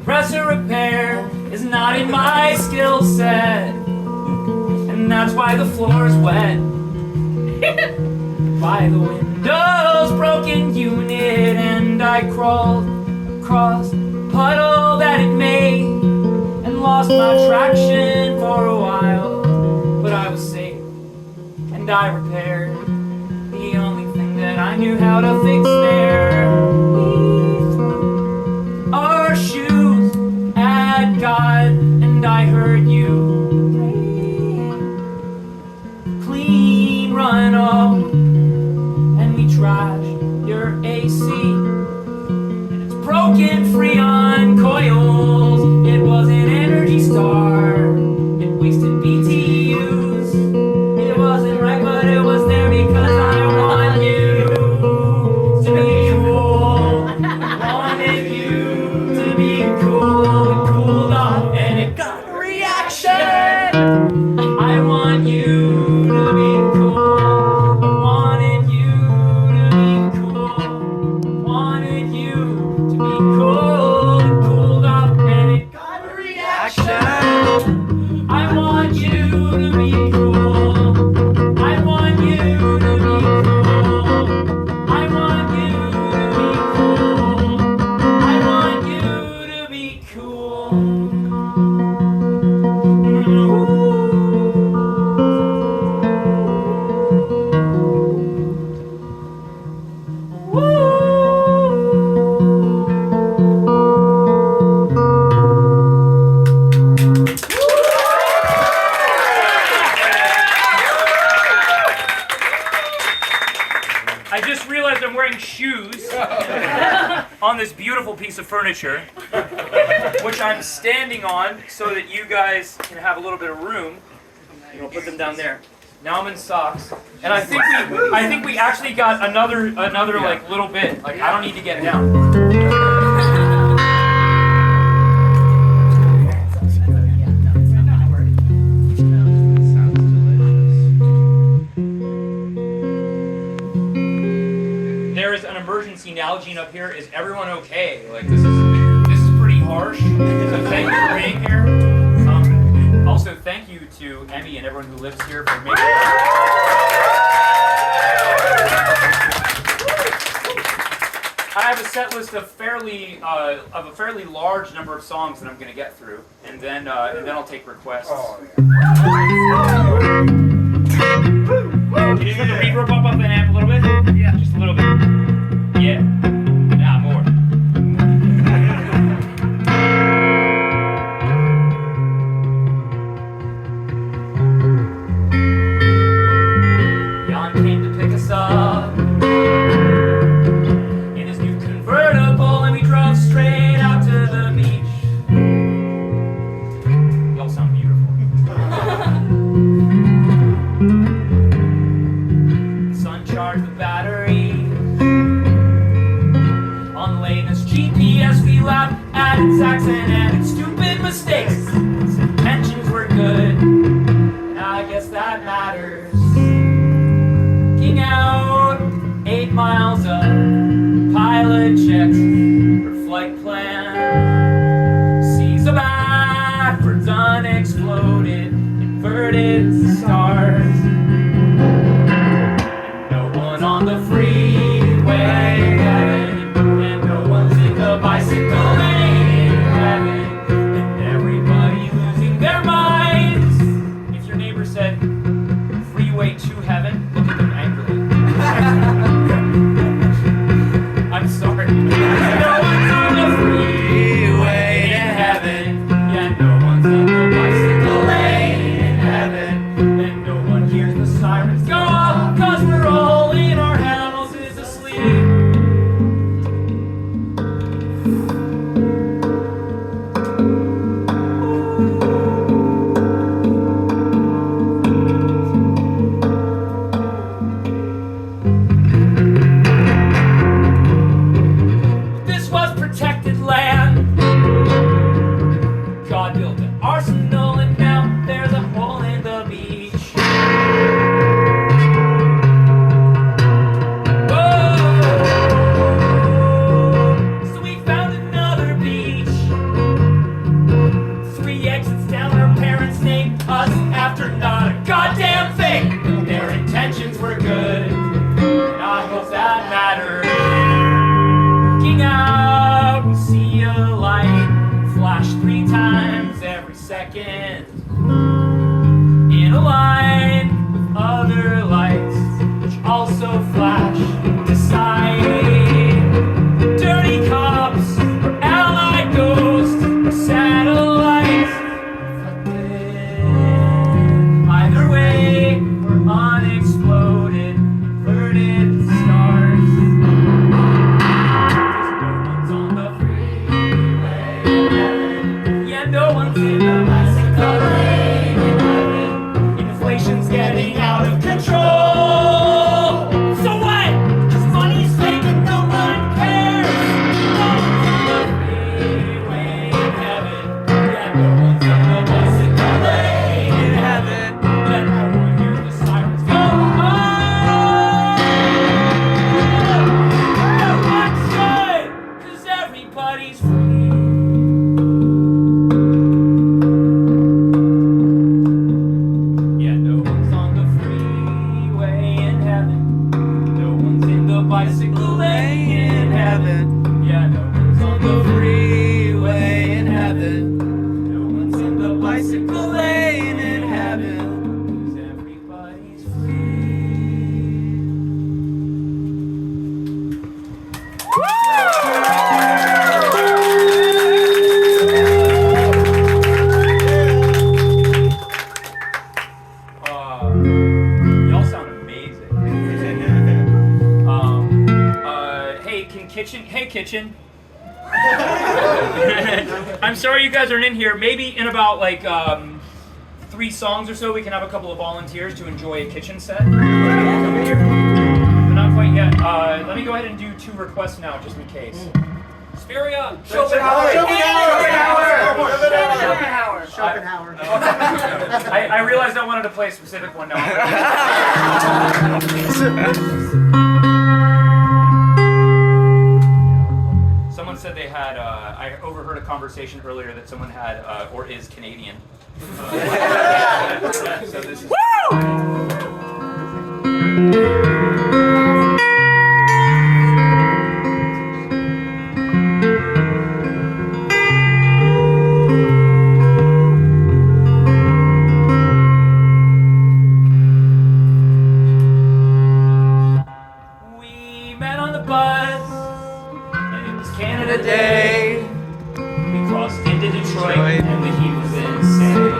Compressor repair is not in my skill set, and that's why the floor's wet. By the window's broken unit, and I crawled across the puddle that it made, and lost my traction for a while, but I was safe, and I repaired the only thing that I knew how to fix there. We threw our shoes at God, and I heard you pray. Clean run off, and we trashed your AC, and it's broken free on coils. It was an Energy Star, it wasted BTUs. It wasn't right, but it was there because I want you to be cool. I wanted you to be cool. It cooled off and it got a reaction. I want you to be cool. I wanted you to be cool. Wanted you to be cool. It cooled off and it got a reaction. I want you to be cool. I want you to be cool. I want you to be cool. I want you to be cool. I just realized I'm wearing shoes on this beautiful piece of furniture, which I'm standing on so that you guys can have a little bit of room. I'll put them down there. Now I'm in socks, and I think we actually got another like little bit. Like I don't need to get down. There is an emergency Nalgene up here. Is everyone okay? Like this is pretty harsh. So thank you for being here. Also thank you to Emmy and everyone who lives here for making. I have a set list of a fairly large number of songs that I'm going to get through, and then I'll take requests. Can you turn the reverb up the amp a little bit? Yeah, just a little bit. Yeah. Now more. Jan came to pick us up in his new convertible, and we drove straight out to the beach. Y'all sound beautiful. Charge the battery on latest GPS. We laughed at its accent and its stupid mistakes. Its intentions were good, and I guess that matters. King out 8 miles up, pilot checks her flight plan. Sees a backwards unexploded inverted stars. On the freeway heaven, and no one's in the bicycle lane heaven, and everybody losing their minds. If your neighbor said freeway to heaven, look at them angrily. I'm sorry. No one's on the freeway to heaven, yeah, no one's in the bicycle lane in heaven, and no one hears the sirens go off, 'cause we're all in our houses asleep. This was protected land. God built an arsenal, and now there's a hole in the beach. kitchen. Hey, kitchen. I'm sorry you guys aren't in here. Maybe in about like 3 songs or so, we can have a couple of volunteers to enjoy a kitchen set. Come here. But not quite yet. Let me go ahead and do 2 requests now, just in case. Spheria, Schopenhauer. I realized I wanted to play a specific one now. Someone said they had, I overheard a conversation earlier that someone had, or is Canadian. So this is... We met on the bus, and it was Canada Day. We crossed into Detroit, and the heat was insane.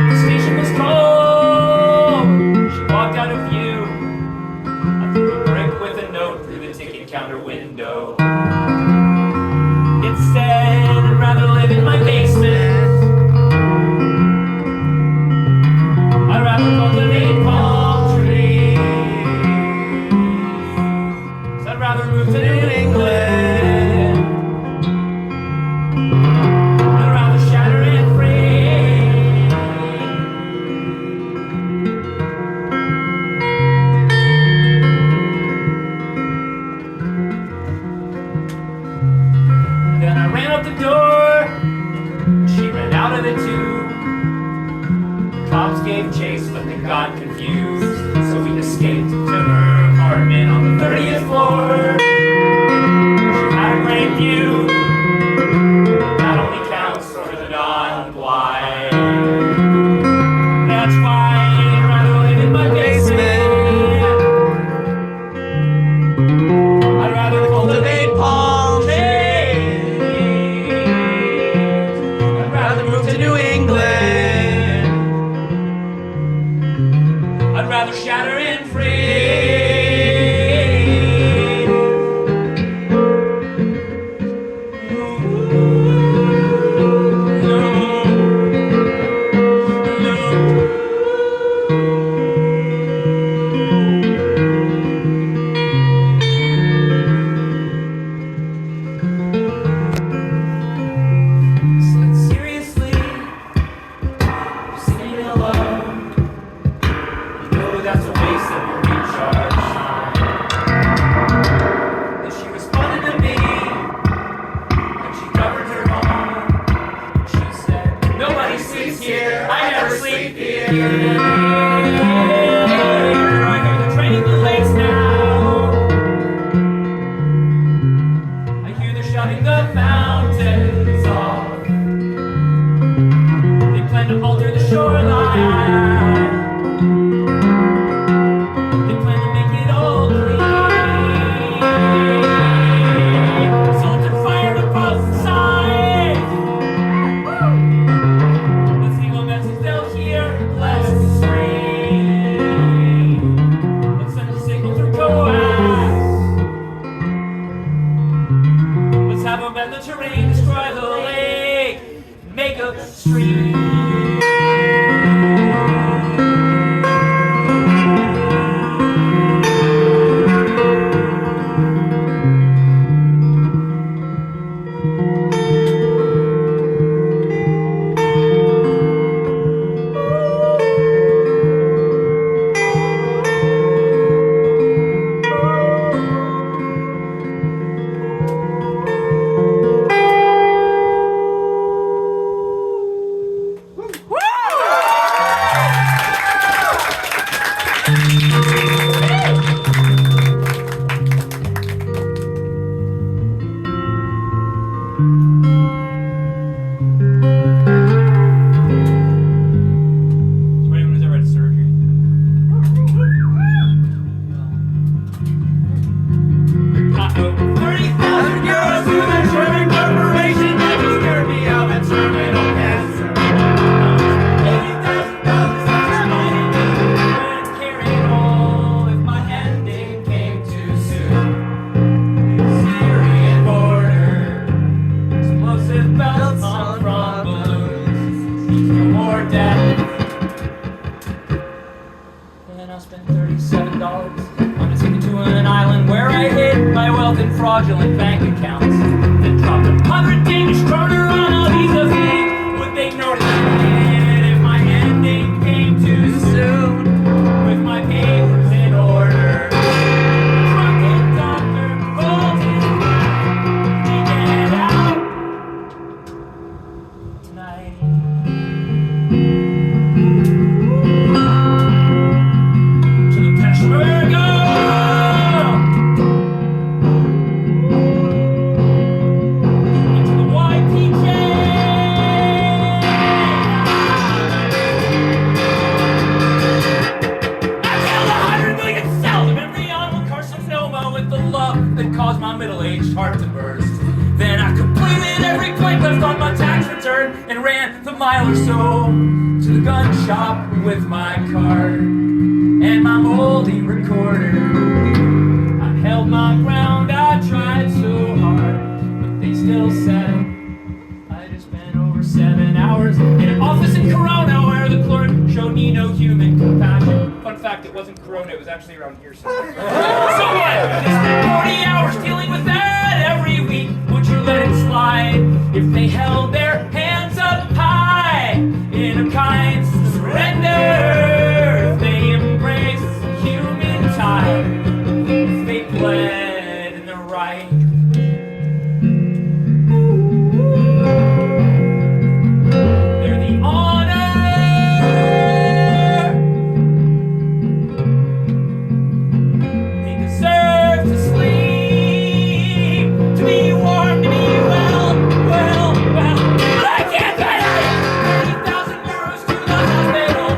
The station was cold. She walked out of view. I threw a brick with a note through the ticket counter window. It said, I'd rather live in my basement. I'd rather cultivate palm trees. I'd rather move to New England. I'd rather shatter and free. Then I ran out the door. She ran out of it too. The cops gave chase, but they got confused. So we escaped to her apartment on the 30th floor. She had a great view. That only counts for the non-blind. That's why I'd rather live in my basement. I'd rather cultivate palm trees. I'd rather move to New England. I'd rather shatter and free. Seriously, you're singing alone. You know that's a waste of your recharge time. And she responded to me when she covered her home. She said, nobody sleeps here. I never sleep here. I hear the train in the lakes now. I hear they're shutting the mountains off. They plan to alter the shoreline. They plan to make it all clean. Salt and fire to both sides. Let's see what message they'll hear. Let's scream. spent $37 on a ticket to an island where I hid my wealth in fraudulent bank accounts. Then dropped 100 Danish kroner on a visa fee. Would they notice it if my ending came too soon? With my papers in order, the drunken doctor called his wife to get out tonight. To the Peshmerga, into the YPJ. I killed 100 million cells of embryonal carcinoma with the love that caused my middle-aged heart to burst. Then I completed every plank left on my tax return and ran the mile or so to the gun shop with my card and my moldy recorder. I held my ground, I tried so hard, but they still said I just spent over 7 hours in an office in Corona where the clerk showed me no human compassion. Fun fact, it wasn't Corona, it was actually around here somewhere. So what? They spent 40 hours dealing with that every week. Would you let it slide if they held their hands up high in a kind surrender? If they embraced human time, if they bled in the right. They're the honor. They deserve to sleep, to be warm, to be well. But I can't pay 30,000 euros to the hospital.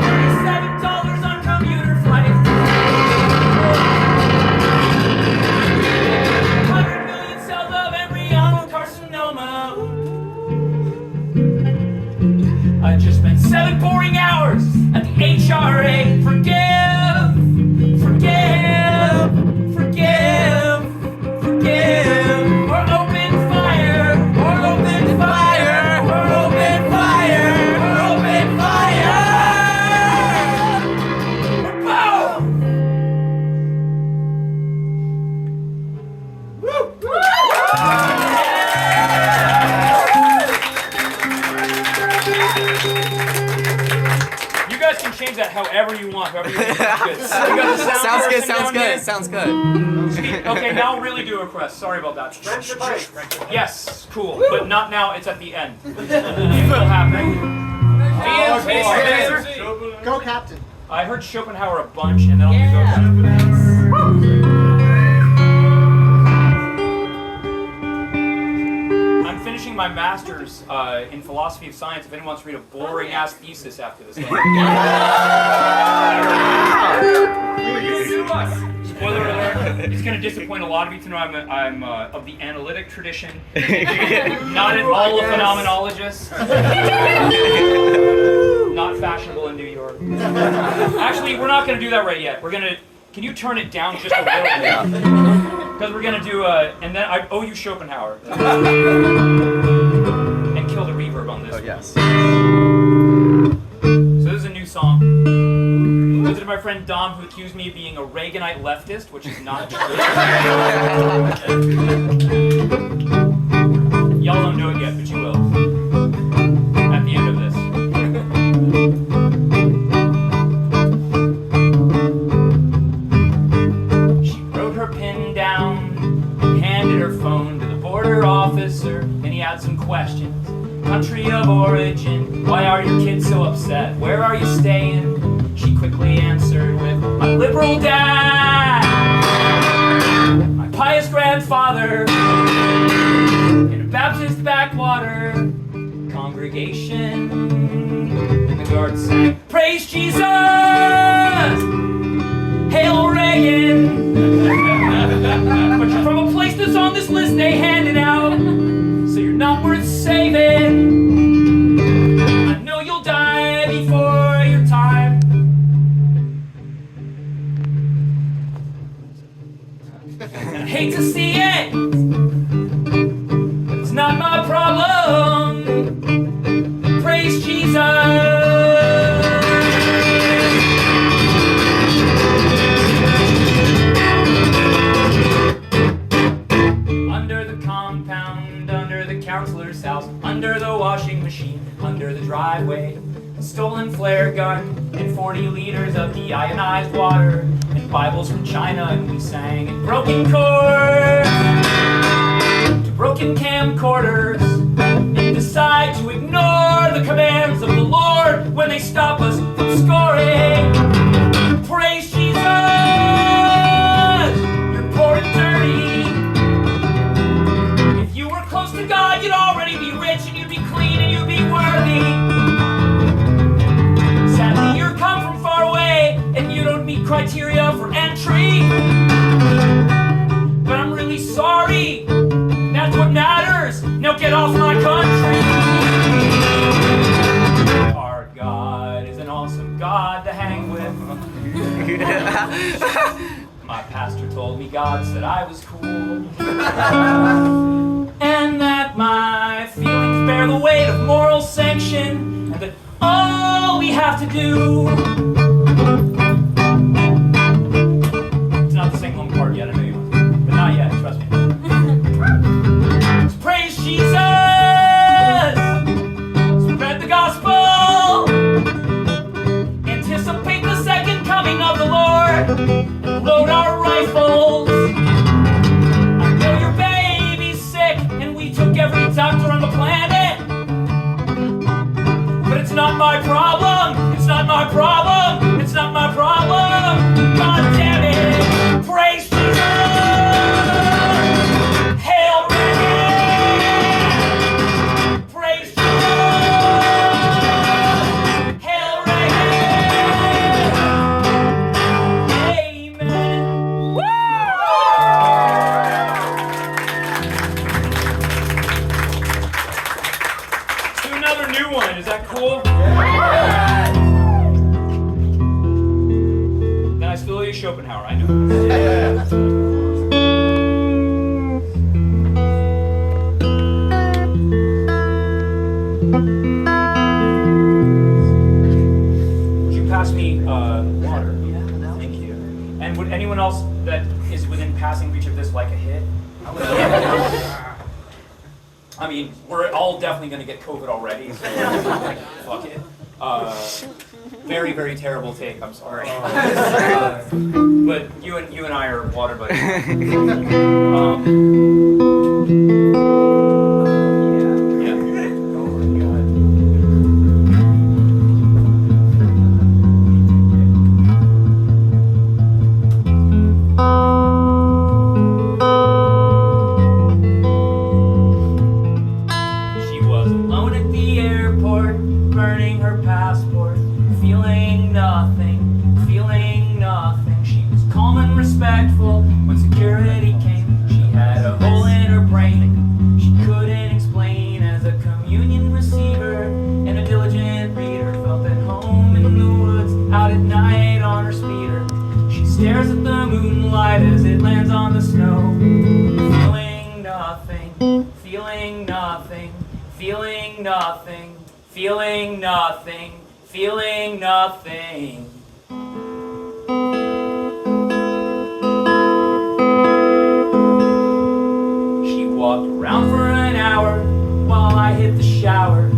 $37 on commuter flights. 100 million cells of embryonal carcinoma. I just spent 7 boring hours at the HRA. Forgive, forgive, forgive, forgive. Or open fire, or open fire, or open fire, or open fire. Or boom! You guys can change that however you want, however you think is good. You got the sound Sounds good, person sounds down good, here? sounds good. Okay, now really do a request. Sorry about that. Yes, cool. But not now, it's at the end. It will happen. Go, Captain. I heard Schopenhauer a bunch, and then I'll do Go. I'm finishing my master's in philosophy of science. If anyone wants to read a boring ass thesis after this. Spoiler alert, it's going to disappoint a lot of you to know I'm of the analytic tradition, not at all a phenomenologist, not fashionable in New York. Actually, we're not going to do that right yet. We're going to, can you turn it down just a little bit? Because we're going to do and then I owe you Schopenhauer. And kill the reverb on this. Oh, yes. So this is a new song. Visited my friend Dom, who accused me of being a Reaganite leftist, which is not true. Y'all don't know it yet, but you will. At the end of this. She wrote her pin down and handed her phone to the border officer, and he had some questions. Country of origin, why are your kids so upset? Where are you staying? She quickly answered with, my liberal dad, my pious grandfather, in a Baptist backwater congregation. And the guard sang, praise Jesus, hail Reagan. But you're from a place that's on this list they handed out, so you're not worth saving. I know you'll die before your time. And I hate to see it, but it's not my problem. Praise Jesus. under the driveway. A stolen flare gun and 40 liters of deionized water and Bibles from China, and we sang in broken chords to broken camcorders and decide to ignore the commands of the Lord when they stop us from scoring. Praise Jesus! You're poor and dirty. If you were close to God, you'd already be rich and you'd be clean and you'd be worthy. Sadly, you come from far away and you don't meet criteria for entry. But I'm really sorry. That's what matters. Now get off my country. Our God is an awesome God to hang with. My pastor told me God said I was cool. And that my feelings bear the weight of moral sanction. And that all we have to do. It's not the sing home part yet, I know you want to. But not yet, trust me. Praise Jesus! Spread the gospel! Anticipate the second coming of the Lord! And load our rifles! I know your baby's sick, and we took every doctor on the planet! But it's not my problem! It's not my problem! It's not my problem! God damn it! Praise Jesus! Hail Reagan! Praise Jesus! Hail Reagan! Amen! Woo! Let's do another new one. Is that cool? Then I still use Schopenhauer. I know. Would you pass me water? Thank you. And would anyone else that is within passing reach of this like a hit? I mean, we're all definitely going to get COVID already, so fuck it. Very, very terrible take, I'm sorry. But you and I are water buddies. Yeah. Oh my God. She was alone at the airport, burning her passport, feeling nothing. She was calm and respectful when security came. She had a hole in her brain she couldn't explain. As a communion receiver and a diligent reader, felt at home in the woods, out at night on her speeder. She stares at the moonlight as it lands on the snow, feeling nothing, feeling nothing, feeling nothing, feeling nothing, feeling nothing. She walked around for an hour while I hit the shower,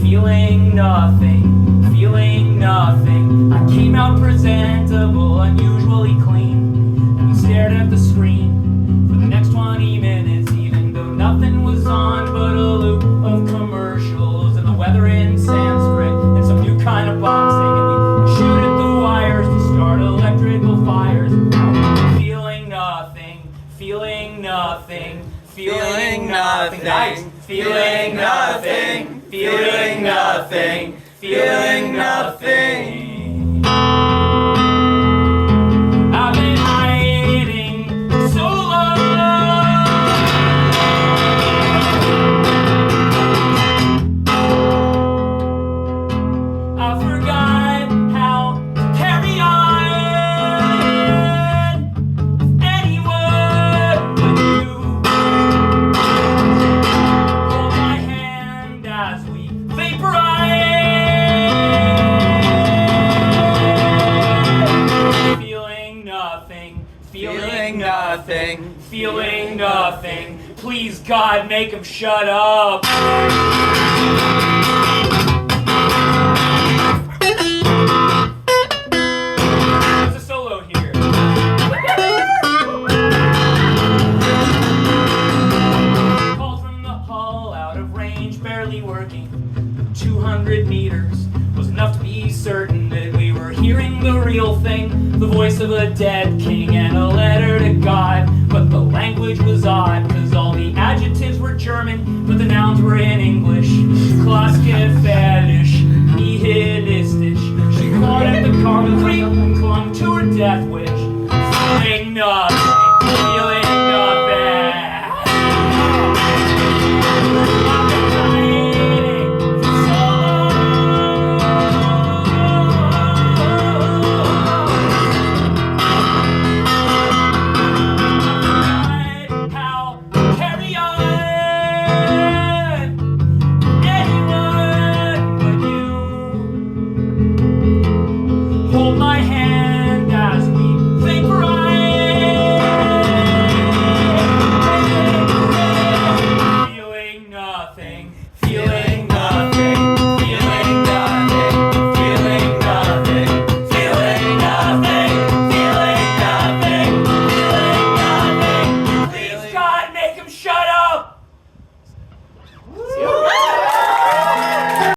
feeling nothing, feeling nothing. I came out presentable, unusually clean, and we stared at the screen for the next 20 minutes, even though nothing was on but a loop of commercials and the weather in Sanskrit and some new kind of boxing, and we shoot at the wires to start electrical fires. And now we're feeling nothing, feeling nothing, feeling nothing, nice, feeling nothing, feeling nothing, feeling nothing. I've been hiding so long. I forgot how to carry on. Anyone but you. Hold my hand as we vaporize. Feeling nothing, feeling nothing, feeling nothing. Please, God, make him shut up. 200 meters was enough to be certain that we were hearing the real thing, the voice of a dead king and a letter to God. But the language was odd, cause all the adjectives were German, but the nouns were in English. Klaus gefährdet.